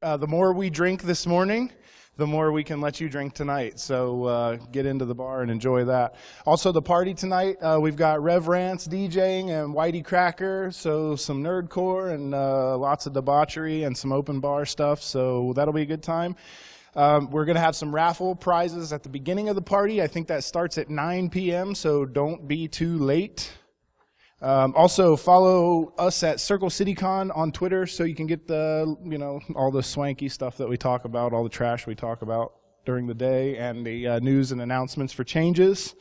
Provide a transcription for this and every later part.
The more we drink this morning, the more we can let you drink tonight. So get into the bar and enjoy that. Also, the party tonight, we've got Rev Rance DJing and Whitey Cracker, so some nerdcore and lots of debauchery and some open bar stuff. So that'll be a good time. We're going to have some raffle prizes at the beginning of the party. I think that starts at 9 p.m., so don't be too late. Also, follow us at circlecitycon on Twitter so you can get the, all the swanky stuff that we talk about, all the trash we talk about during the day, and the news and announcements for changes.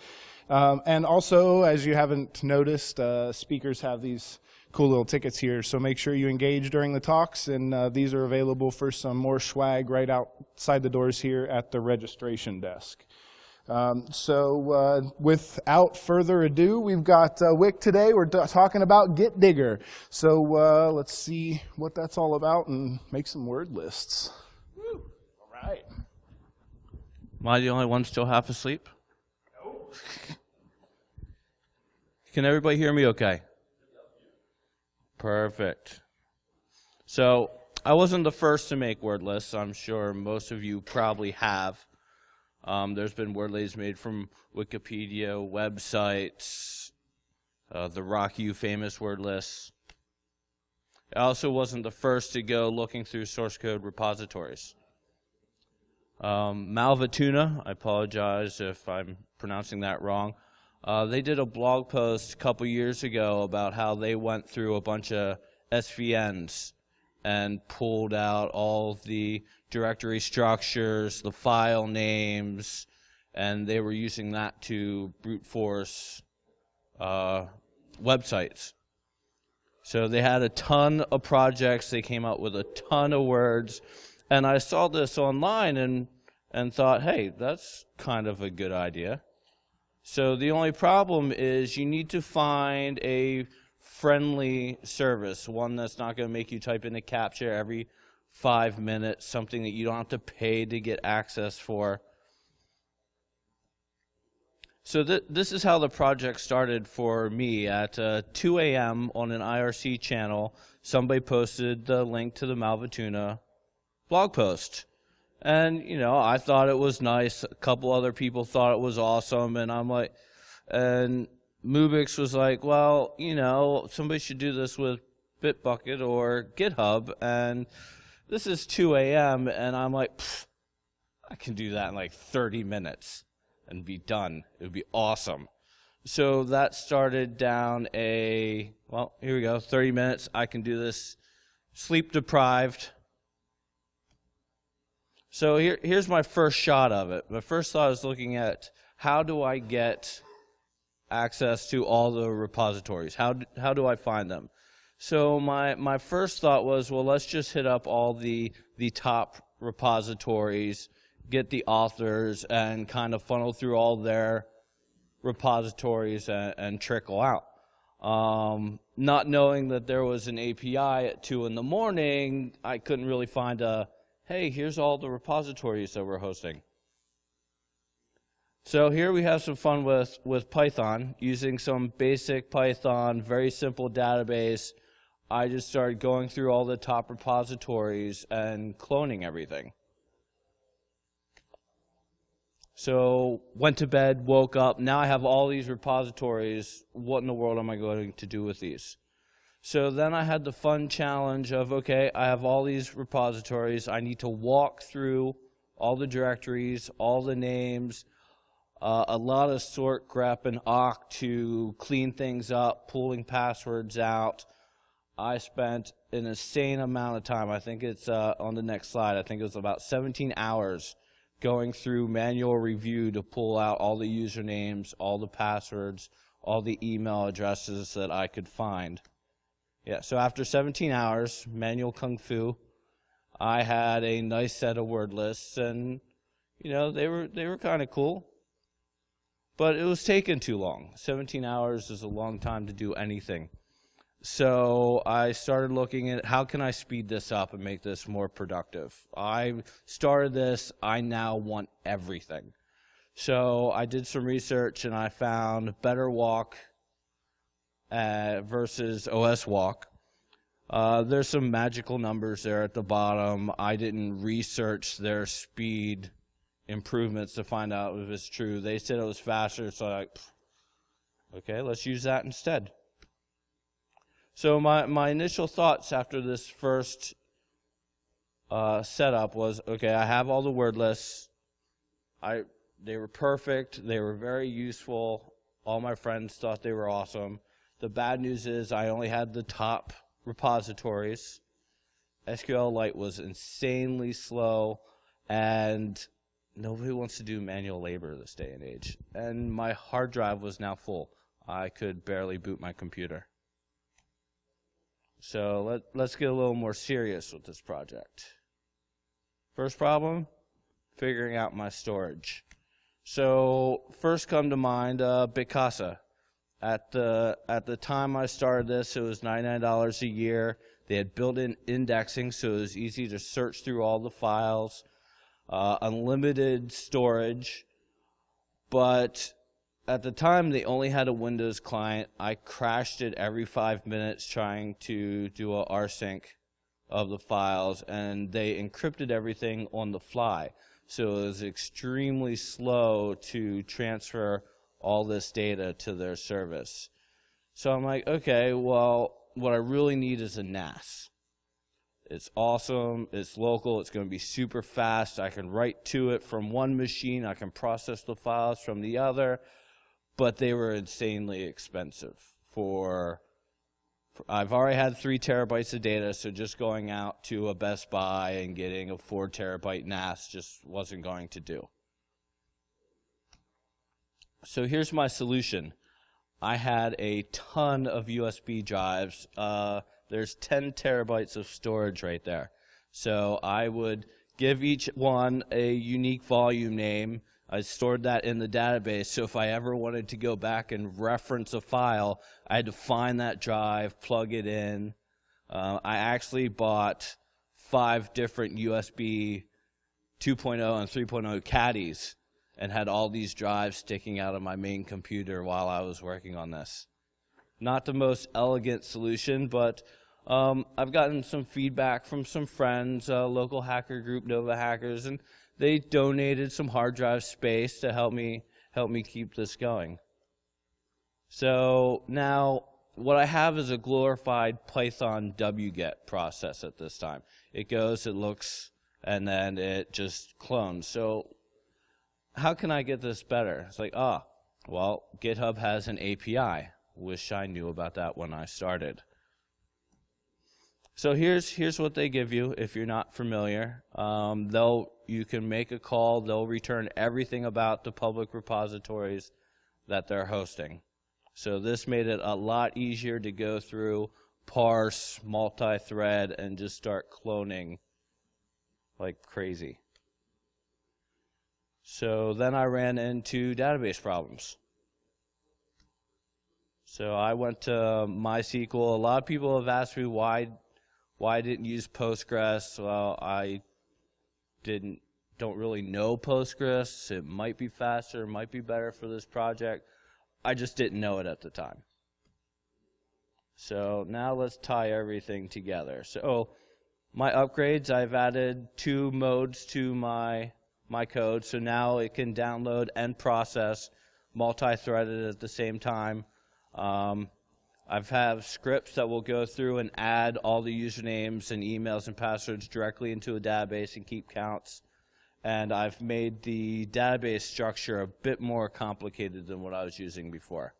And also, as you haven't noticed, speakers have these cool little tickets here, so make sure you engage during the talks, and these are available for some more swag right outside the doors here at the registration desk. So without further ado, we've got Wick today. We're talking about gitdigger. So let's see what that's all about and make some word lists. Woo. All right. Am I the only one still half asleep? No. Can everybody hear me okay? Perfect. So I wasn't the first to make word lists. I'm sure most of you probably have. There's been word lists made from Wikipedia, websites, the Rock You famous word lists. I also wasn't the first to go looking through source code repositories. Malvatuna, I apologize if I'm pronouncing that wrong, they did a blog post a couple years ago about how they went through a bunch of SVNs and pulled out all the directory structures, the file names, and they were using that to brute force websites. So they had a ton of projects, they came out with a ton of words, and I saw this online and thought, hey, that's kind of a good idea. So the only problem is you need to find a friendly service, one that's not going to make you type in a CAPTCHA every 5 minutes, something that you don't have to pay to get access for. So this is how the project started for me. At 2 a.m. on an IRC channel, somebody posted the link to the Malvatuna blog post. And, I thought it was nice. A couple other people thought it was awesome. And I'm like, and Mubix was like, well, somebody should do this with Bitbucket or GitHub. And this is 2 a.m. and I'm like, I can do that in like 30 minutes and be done. It would be awesome. So that started down here we go, 30 minutes. I can do this sleep deprived. So here's my first shot of it. My first thought is looking at how do I get access to all the repositories? How do I find them? So my first thought was, well, let's just hit up all the top repositories, get the authors, and kind of funnel through all their repositories and trickle out. Not knowing that there was an API at 2 in the morning, I couldn't really find hey, here's all the repositories that we're hosting. So here we have some fun with Python, using some basic Python, very simple database. I just started going through all the top repositories and cloning everything. So went to bed, woke up, now I have all these repositories. What in the world am I going to do with these? So then I had the fun challenge of, okay, I have all these repositories. I need to walk through all the directories, all the names, a lot of sort, grep, and awk to clean things up, pulling passwords out. I spent an insane amount of time. I think it's on the next slide. I think it was about 17 hours going through manual review to pull out all the usernames, all the passwords, all the email addresses that I could find. Yeah, so after 17 hours, manual kung fu, I had a nice set of word lists, and they were kind of cool. But it was taking too long. 17 hours is a long time to do anything. So I started looking at how can I speed this up and make this more productive. I started this, I now want everything. So I did some research and I found Betterwalk versus os.walk. There's some magical numbers there at the bottom. I didn't research their speed improvements to find out if it's true. They said it was faster, so I'm like, okay, let's use that instead. So my initial thoughts after this first setup was, okay, I have all the word lists. They were perfect. They were very useful. All my friends thought they were awesome. The bad news is I only had the top repositories. SQLite was insanely slow, and nobody wants to do manual labor this day and age. And my hard drive was now full. I could barely boot my computer. So let's get a little more serious with this project. First problem, figuring out my storage. So first come to mind Bitcasa. At the time I started this, it was $99 a year. They had built-in indexing, so it was easy to search through all the files, unlimited storage. But at the time, they only had a Windows client. I crashed it every 5 minutes trying to do a rsync of the files, and they encrypted everything on the fly. So it was extremely slow to transfer all this data to their service. So I'm like, okay, well, what I really need is a NAS. It's awesome, it's local, it's going to be super fast. I can write to it from one machine, I can process the files from the other, but they were insanely expensive. I've already had 3 terabytes of data, so just going out to a Best Buy and getting a 4 terabyte NAS just wasn't going to do. So here's my solution. I had a ton of USB drives. There's 10 terabytes of storage right there. So I would give each one a unique volume name. I stored that in the database, so if I ever wanted to go back and reference a file, I had to find that drive, plug it in. I actually bought 5 different USB 2.0 and 3.0 caddies and had all these drives sticking out of my main computer while I was working on this. Not the most elegant solution, but I've gotten some feedback from some friends, a local hacker group, Nova Hackers, and they donated some hard drive space to help me keep this going. So now what I have is a glorified Python wget process at this time. It goes, it looks, and then it just clones. So how can I get this better? It's like, well, GitHub has an API. Wish I knew about that when I started. So here's what they give you if you're not familiar. You can make a call. They'll return everything about the public repositories that they're hosting. So this made it a lot easier to go through, parse, multi-thread, and just start cloning like crazy. So then I ran into database problems. So I went to MySQL. A lot of people have asked me why I didn't use Postgres. Well, I don't really know Postgres. It might be faster, it might be better for this project. I just didn't know it at the time. So now let's tie everything together. So my upgrades, I've added 2 modes to my code. So now it can download and process multi-threaded at the same time. I've have scripts that will go through and add all the usernames and emails and passwords directly into a database and keep counts. And I've made the database structure a bit more complicated than what I was using before.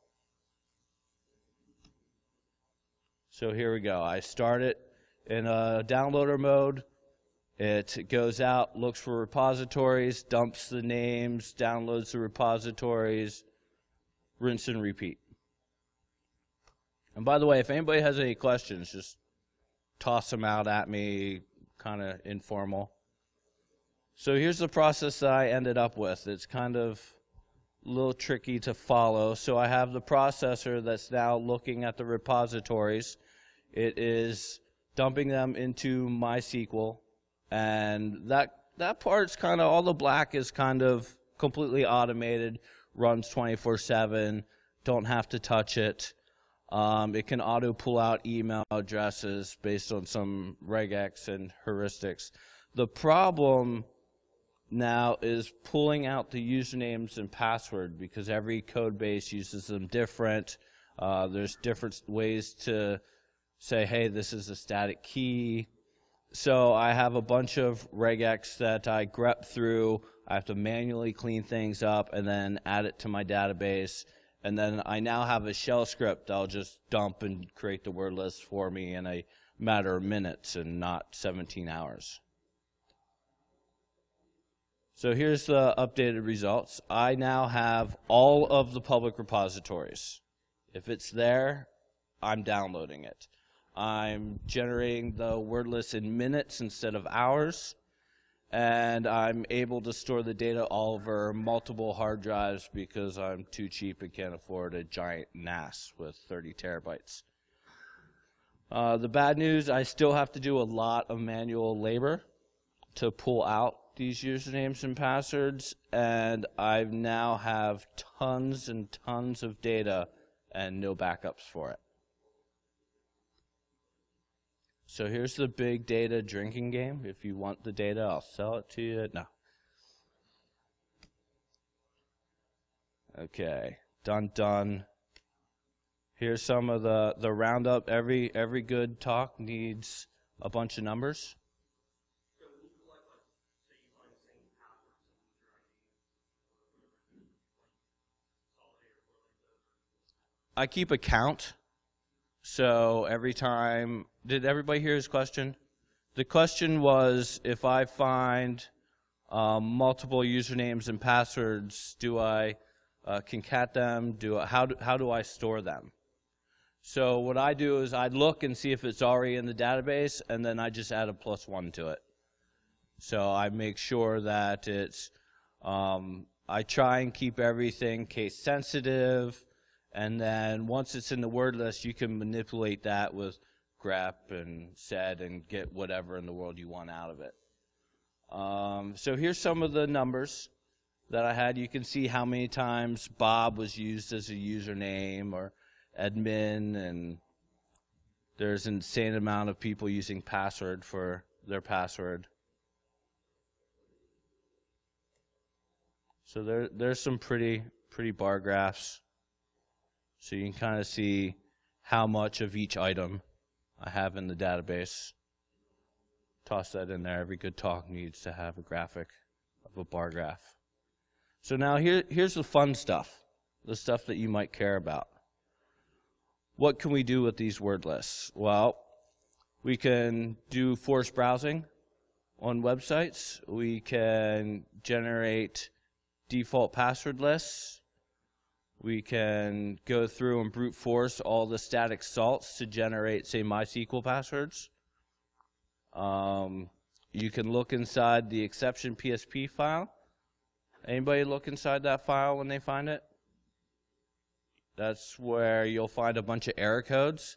So here we go. I start it in a downloader mode. It goes out, looks for repositories, dumps the names, downloads the repositories, rinse and repeat. And by the way, if anybody has any questions, just toss them out at me, kind of informal. So here's the process that I ended up with. It's kind of a little tricky to follow. So I have the processor that's now looking at the repositories. It is dumping them into MySQL. And that part's kind of, all the black is kind of completely automated, runs 24/7, don't have to touch it. It can auto pull out email addresses based on some regex and heuristics. The problem now is pulling out the usernames and password, because every code base uses them different. There's different ways to say, hey, this is a static key. So I have a bunch of regex that I grep through. I have to manually clean things up and then add it to my database. And then I now have a shell script that'll just dump and create the word list for me in a matter of minutes and not 17 hours. So here's the updated results. I now have all of the public repositories. If it's there, I'm downloading it. I'm generating the word list in minutes instead of hours. And I'm able to store the data all over multiple hard drives because I'm too cheap and can't afford a giant NAS with 30 terabytes. The bad news, I still have to do a lot of manual labor to pull out these usernames and passwords, and I now have tons and tons of data and no backups for it. So here's the big data drinking game. If you want the data, I'll sell it to you. No. Okay, done. Here's some of the roundup. Every good talk needs a bunch of numbers. I keep a count. So every time, did everybody hear his question? The question was, if I find multiple usernames and passwords, do I concat them? How do I store them? So what I do is I look and see if it's already in the database, and then I just add a +1 to it. So I make sure that it's, I try and keep everything case sensitive. And then once it's in the word list, you can manipulate that with grep and sed and get whatever in the world you want out of it. So here's some of the numbers that I had. You can see how many times Bob was used as a username or admin, and there's an insane amount of people using password for their password. So there's some pretty bar graphs. So you can kind of see how much of each item I have in the database. Toss that in there. Every good talk needs to have a graphic of a bar graph. So now here's the fun stuff, the stuff that you might care about. What can we do with these word lists? Well, we can do forced browsing on websites. We can generate default password lists. We can go through and brute force all the static salts to generate, say, MySQL passwords. You can look inside the exception PSP file. Anybody look inside that file when they find it? That's where you'll find a bunch of error codes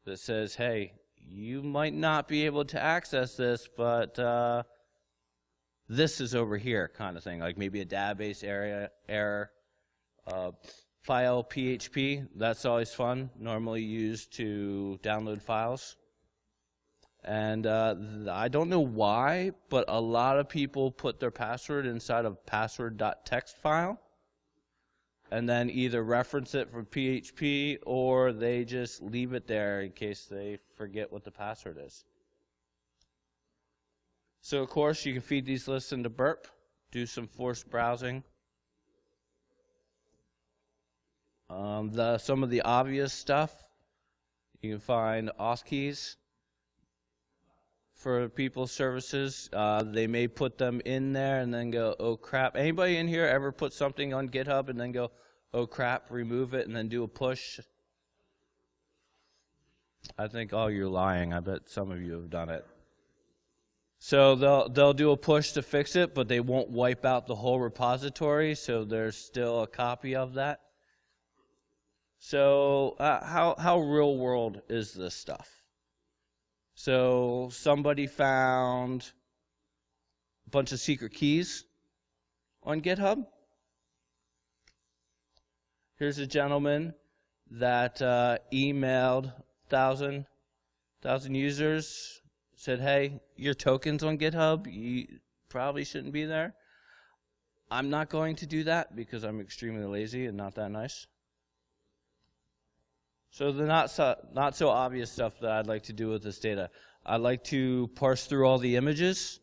that says, hey, you might not be able to access this, but this is over here, kind of thing. Like maybe a database error. File PHP, that's always fun, normally used to download files. And I don't know why, but a lot of people put their password inside of password.txt file and then either reference it from PHP or they just leave it there in case they forget what the password is. So of course you can feed these lists into burp, do some forced browsing. Some of the obvious stuff, you can find OS keys for people's services. They may put them in there and then go, oh crap. Anybody in here ever put something on GitHub and then go, oh crap, remove it and then do a push? I think, oh, you're lying. I bet some of you have done it. So they'll do a push to fix it, but they won't wipe out the whole repository, so there's still a copy of that. So how real world is this stuff? So somebody found a bunch of secret keys on GitHub. Here's a gentleman that emailed 1,000 users, said, hey, your token's on GitHub, you probably shouldn't be there. I'm not going to do that because I'm extremely lazy and not that nice. So the not so obvious stuff that I'd like to do with this data, I'd like to parse through all the images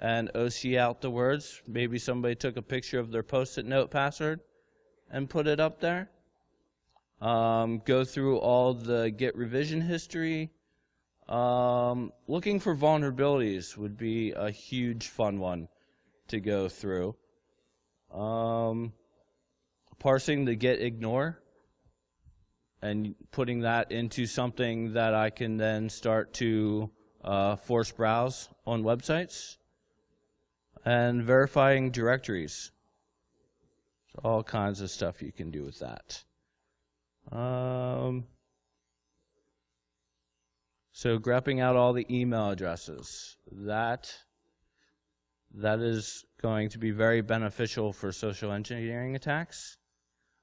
and OC out the words. Maybe somebody took a picture of their Post-it note password and put it up there. Go through all the Git revision history. Looking for vulnerabilities would be a huge fun one to go through. Parsing the Git ignore and putting that into something that I can then start to force browse on websites. And verifying directories. So all kinds of stuff you can do with that. So graphing out all the email addresses. That is going to be very beneficial for social engineering attacks.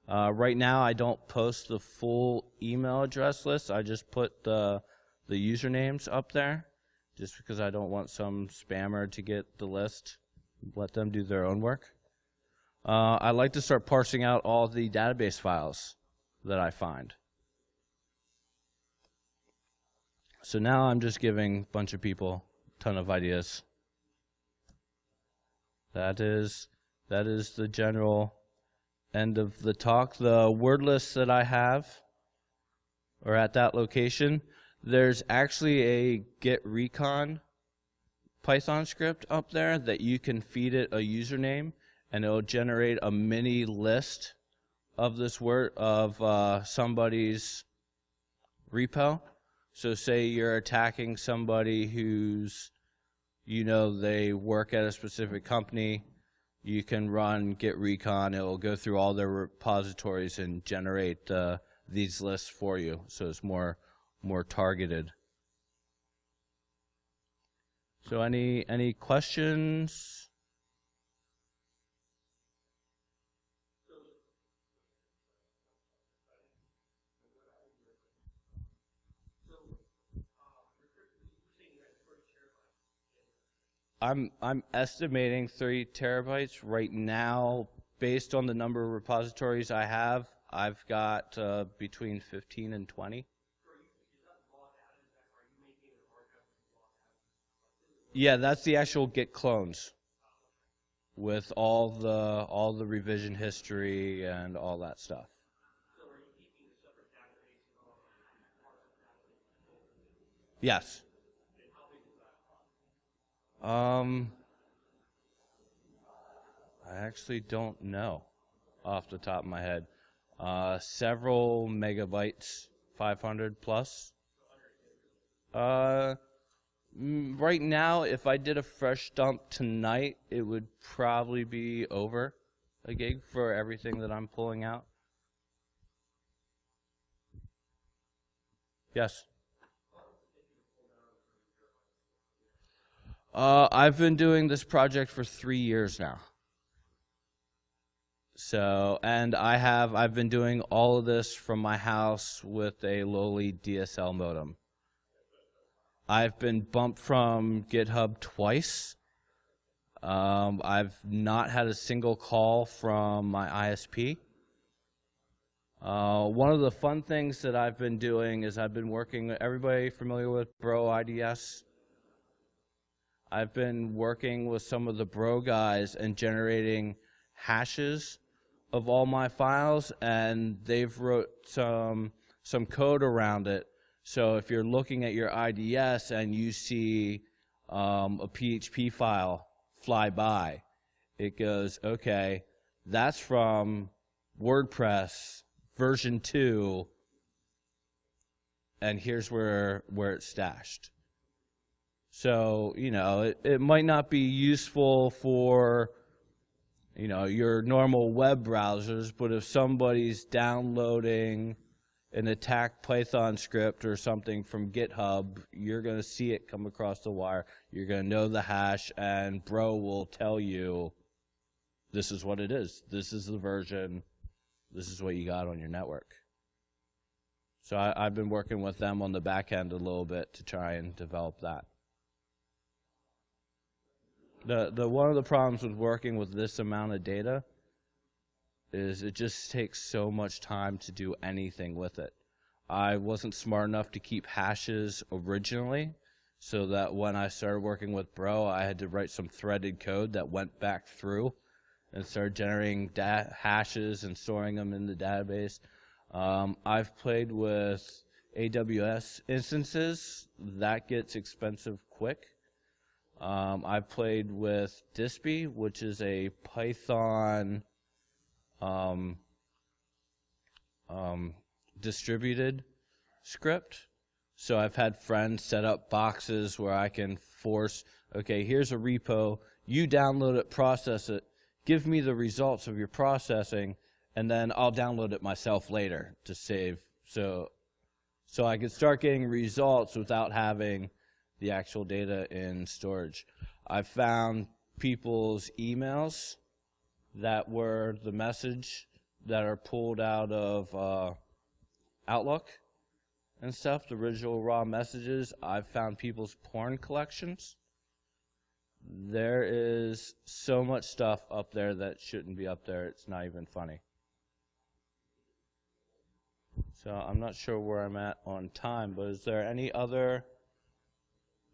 Right now, I don't post the full email address list. I just put the usernames up there, just because I don't want some spammer to get the list. Let them do their own work. I like to start parsing out all the database files that I find. So now I'm just giving a bunch of people a ton of ideas. That is the general end of the talk. The word lists that I have are at that location. There's actually a git recon Python script up there that you can feed it a username, and it'll generate a mini list of this word of somebody's repo. So say you're attacking somebody who's, they work at a specific company. You can run git recon. It will go through all their repositories and generate these lists for you. So it's more targeted. So any questions? I'm estimating 3 terabytes right now, based on the number of repositories I have. I've got between 15 and 20. Yeah, that's the actual Git clones with all the revision history and all that stuff. Yes. I actually don't know off the top of my head. Several megabytes, 500 plus. Right now, if I did a fresh dump tonight, it would probably be over a gig for everything that I'm pulling out. Yes. I've been doing this project for 3 years now. So, and I've been doing all of this from my house with a lowly DSL modem. I've been bumped from GitHub twice. I've not had a single call from my ISP. One of the fun things that I've been doing is I've been working, everybody familiar with Bro IDS? I've been working with some of the Bro guys and generating hashes of all my files, and they've wrote some code around it. So if you're looking at your IDS and you see a PHP file fly by, it goes, okay, that's from WordPress version 2, and here's where it's stashed. So, it might not be useful for, your normal web browsers, but if somebody's downloading an attack Python script or something from GitHub, you're going to see it come across the wire. You're going to know the hash, and Bro will tell you, this is what it is. This is the version. This is what you got on your network. So I've been working with them on the back end a little bit to try and develop that. One of the problems with working with this amount of data is it just takes so much time to do anything with it. I wasn't smart enough to keep hashes originally, so that when I started working with Bro, I had to write some threaded code that went back through and started generating hashes and storing them in the database. I've played with AWS instances. That gets expensive quick. I've played with Dispy, which is a Python distributed script. So I've had friends set up boxes where I can force, okay, here's a repo, you download it, process it, give me the results of your processing, and then I'll download it myself later to save. So I could start getting results without having the actual data in storage. I found people's emails that were the message that are pulled out of Outlook and stuff, the original raw messages. I've found people's porn collections. There is so much stuff up there that shouldn't be up there. It's not even funny. So I'm not sure where I'm at on time, but is there any other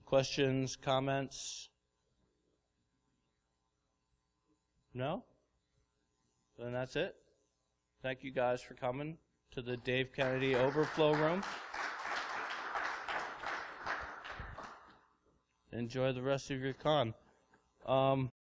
questions, comments? No? Then that's it. Thank you guys for coming to the Dave Kennedy Overflow Room. Enjoy the rest of your con.